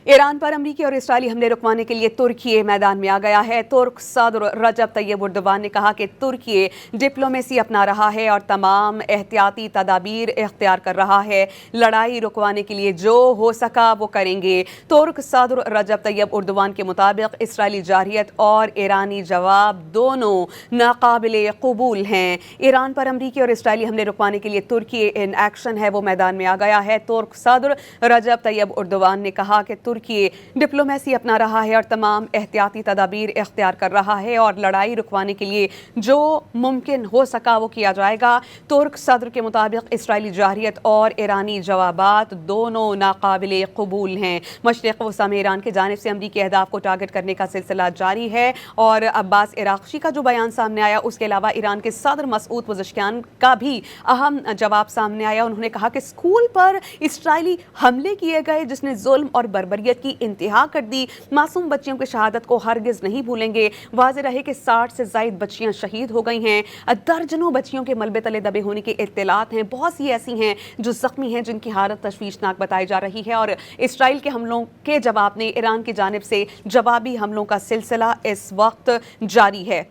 Iran पर अमरीकी और इसराइली हमले रुकवाने के लिए तुर्की मैदान में आ गया है। तुर्क सदर रजब तैयब एर्दोगान ने कहा कि तुर्की डिप्लोमेसी अपना रहा है और तमाम एहतियाती तदाबीर इख्तियार कर रहा है। लड़ाई रुकवाने के लिए जो हो सका वो करेंगे। तुर्क सदर रजब तैयब एर्दोगान के मुताबिक इसराइली जारहियत और ईरानी जवाब दोनों नाकाबिले कबूल हैं। ईरान पर अमरीकी और इसराइली हमले रुकवाने के लिए तुर्की इन एक्शन है, वो मैदान में आ गया है। तुर्क सदर रजब तैयब एर्दोगान ने कहा कि तुर्की डिप्लोमेसी अपना रहा है और तमाम एहतियाती तदाबीर इख्तियार कर रहा है और लड़ाई रुकवाने के लिए जो मुमकिन हो सका वो किया जाएगा। तुर्क सदर के मुताबिक इसराइली जारहियत और ईरानी जवाबात दोनों नाकाबिले कबूल हैं। मशरिक़ वस्ता में ईरान की जानिब से अमरीकी अहदाफ को टारगेट करने का सिलसिला जारी है और अब्बास इराक़ची का जो बयान सामने आया उसके अलावा ईरान के सदर मसूद पज़ेश्कियान का भी अहम जवाब सामने आया। उन्होंने कहा कि स्कूल पर इसराइली हमले किए गए जिसने जुल्म और बर्बरियत की इंतहा कर दी। मासूम बच्चियों की शहादत को हरगिज नहीं भूलेंगे। वाज़ेह रहे कि 60 से ज़ायद बच्चियां शहीद हो गई हैं। दर्जनों बच्चियों के मलबे तले दबे होने के इत्तलात हैं। बहुत सी ऐसी हैं जो ज़ख्मी हैं, जिनकी हालत तशवीशनाक बताई जा रही है और इसराइल के हमलों के जवाब में ईरान की जानिब से जवाबी हमलों का सिलसिला इस वक्त जारी है।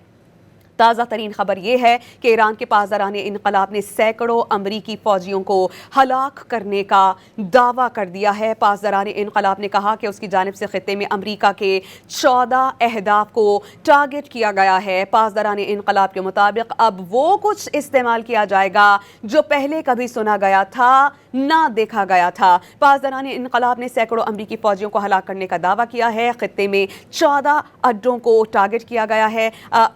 ताज़ा तरीन खबर यह है कि ईरान के पासदारान इनकलाब ने सैकड़ों अमरीकी फ़ौजियों को हलाक करने का दावा कर दिया है। पासदारान इनकलाब ने कहा कि उसकी जानिब से खित्ते में अमरीका के 14 अहदाफ को टारगेट किया गया है। पासदारान इनकलाब के मुताबिक अब वो कुछ इस्तेमाल किया जाएगा जो पहले कभी सुना गया था, ना देखा गया था। पासदारान इनकलाब ने सैकड़ों अमरीकी फ़ौजियों को हलाक करने का दावा किया है। खित्ते में 14 अड्डों को टारगेट किया गया है।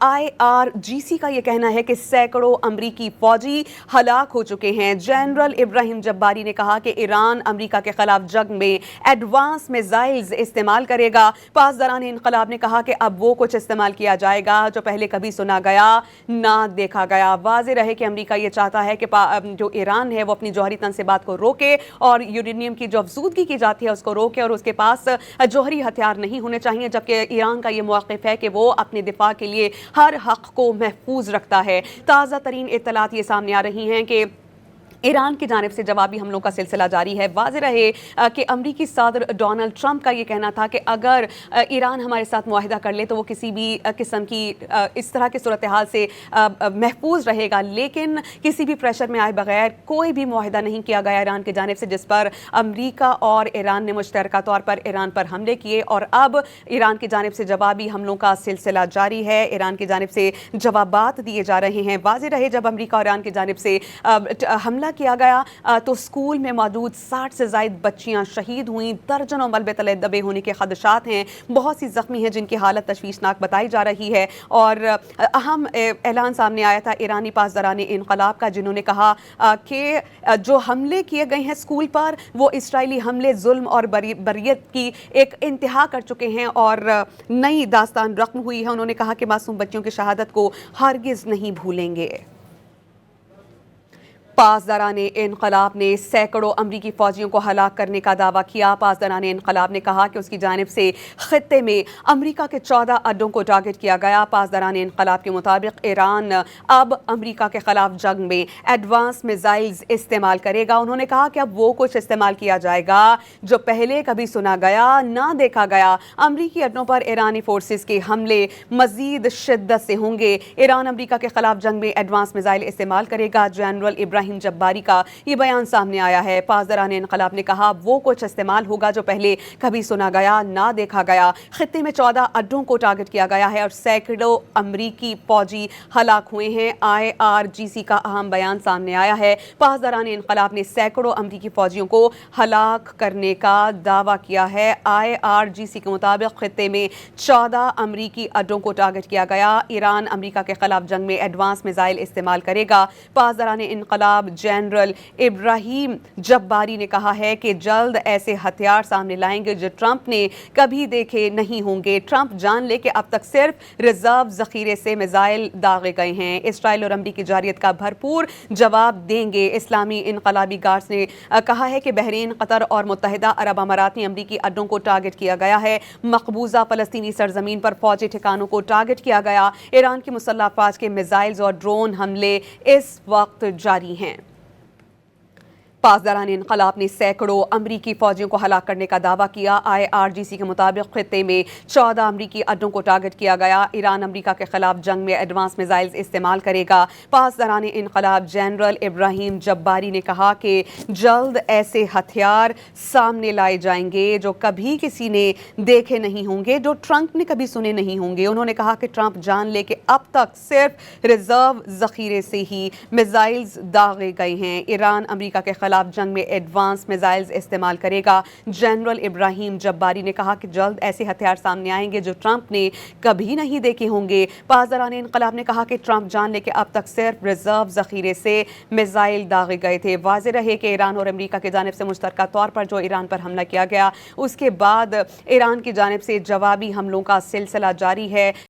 IRGC का ये कहना है कि सैकड़ों अमरीकी फौजी हलाक हो चुके हैं। जनरल इब्राहिम जब्बारी ने कहा कि ईरान अमरीका के खिलाफ जंग में एडवांस मिसाइल्स इस्तेमाल करेगा। पासदारान इनकलाब ने कहा कि अब वो कुछ इस्तेमाल किया जाएगा जो पहले कभी सुना गया ना देखा गया। वाज़ेह रहे कि अमरीका ये चाहता है कि जो ईरान है वो अपनी जौहरी तनसीबात को रोके और यूरेनियम की जो अफजूदगी की जाती है उसको रोके और उसके पास जौहरी हथियार नहीं होने चाहिए, जबकि ईरान का ये मौक़िफ़ है कि वो अपने दिफा के लिए हर हक को महफूज रखता है। ताज़ा तरीन इत्तलात ये सामने आ रही हैं कि ईरान की जानिब से जवाबी हमलों का सिलसिला जारी है। वाज़ेह रहे कि अमरीकी सदर डोनाल्ड ट्रंप का ये कहना था कि अगर ईरान हमारे साथ मुआहिदा कर ले तो वो किसी भी किस्म की इस तरह की सूरत हाल से महफूज रहेगा, लेकिन किसी भी प्रेशर में आए बगैर कोई भी मुआहिदा नहीं किया गया ईरान की जानिब से, जिस पर अमरीका और ईरान ने मुश्तरका तौर पर ईरान पर हमले किए और अब ईरान की जानिब से जवाबी हमलों का सिलसिला जारी है। ईरान की जानिब से जवाबात दिए जा रहे हैं। वाज़ेह रहे जब अमरीका और ईरान की जानिब से हमला किया गया तो स्कूल में मौजूद 60 से ज़ायद बच्चियां शहीद हुई। दर्जनों मलबे तले दबे होने के खदशात हैं। बहुत सी ज़ख्मी हैं जिनकी हालत तशवीशनाक बताई जा रही है और अहम ऐलान सामने आया था ईरानी पासदारान इनकलाब का, जिन्होंने कहा कि जो हमले किए गए हैं स्कूल पर वो इसराइली हमले जुल्म और बर्बरियत की एक इंतहा कर चुके हैं और नई दास्तान रक़्म हुई है। उन्होंने कहा कि मासूम बच्चियों की शहादत को हरगिज़ नहीं भूलेंगे। पासदारान इनकलाब ने सैकड़ों अमरीकी फ़ौजियों को हलाक करने का दावा किया। पासदारान इनकलाब ने कहा कि उसकी जानिब से खित्ते में अमरीका के 14 अड्डों को टारगेट किया गया। पासदारान इनकलाब के मुताबिक ईरान अब अमरीका के खिलाफ जंग में एडवांस मिसाइल्स इस्तेमाल करेगा। उन्होंने कहा कि अब वो कुछ इस्तेमाल किया जाएगा जो पहले कभी सुना गया ना देखा गया। अमरीकी अड्डों पर ईरानी फोर्सेस के हमले मज़ीद शिद्दत से होंगे। ईरान अमरीका के खिलाफ जंग में एडवांस मिसाइल इस्तेमाल करेगा। जनरल इब्राहिम जब्बारी का ये बयान सामने आया है। पासदारान इनकलाब ने कहा वो कुछ इस्तेमाल होगा जो पहले कभी सुना गया ना देखा गया। खित्ते में 14 अड्डों को टारगेट किया गया है और सैकड़ों अमरीकी फौजी हलाक हुए हैं। IRGC का अहम बयान सामने आया है। पासदारान इनकलाब ने सैकड़ों अमरीकी फौजियों को हलाक करने का दावा किया है। IRGC के मुताबिक खित्ते में 14 अमरीकी अड्डों को टारगेट किया गया। ईरान अमरीका के खिलाफ जंग में एडवांस मिसाइल इस्तेमाल करेगा। पासदारान इनकलाब जनरल इब्राहिम जब्बारी ने कहा है कि जल्द ऐसे हथियार सामने लाएंगे जो ट्रंप ने कभी देखे नहीं होंगे। ट्रंप जान ले कि अब तक सिर्फ रिजर्व जखीरे से मिसाइल दागे गए हैं। इसराइल और अमरीकी जारहियत का भरपूर जवाब देंगे। इस्लामी इनकलाबी गार्ड्स ने कहा है कि बहरीन, कतर और मुत्तहिदा अरब अमारात में अमरीकी अड्डों को टारगेट किया गया है। मकबूजा फलस्तीनी सरजमीन पर फौजी ठिकानों को टारगेट किया गया। ईरान की मुसल्लह अफवाज के मिसाइल्स और ड्रोन हमले इस वक्त जारी हैं। پاسداران انقلاب نے سینکڑوں امریکی فوجیوں کو ہلاک کرنے کا دعویٰ کیا۔ IRGC کے مطابق خطے میں 14 امریکی اڈوں کو ٹارگٹ کیا گیا۔ ایران امریکہ کے خلاف جنگ میں ایڈوانس میزائلز استعمال کرے گا۔ پاسداران انقلاب جنرل ابراہیم جباری نے کہا کہ جلد ایسے ہتھیار سامنے لائے جائیں گے جو کبھی کسی نے دیکھے نہیں ہوں گے، جو ٹرمپ نے کبھی سنے نہیں ہوں گے۔ انہوں نے کہا کہ ٹرمپ جان لے کہ اب تک صرف ریزرو ذخیرے سے ہی میزائلز داغے گئے ہیں۔ ایران امریکہ کے خلاف جنگ میں ایڈوانس میزائلز استعمال کرے گا۔ جنرل ابراہیم جباری نے کہا کہ جلد ایسے ہتھیار سامنے آئیں گے جو ٹرمپ نے کبھی نہیں دیکھے ہوں گے۔ پاسداران انقلاب نے کہا کہ ٹرمپ جان لے کہ اب تک صرف ریزرو ذخیرے سے میزائل داغے گئے تھے۔ واضح رہے کہ ایران اور امریکہ کی جانب سے مشترکہ طور پر جو ایران پر حملہ کیا گیا، اس کے بعد ایران کی جانب سے جوابی حملوں کا سلسلہ جاری ہے۔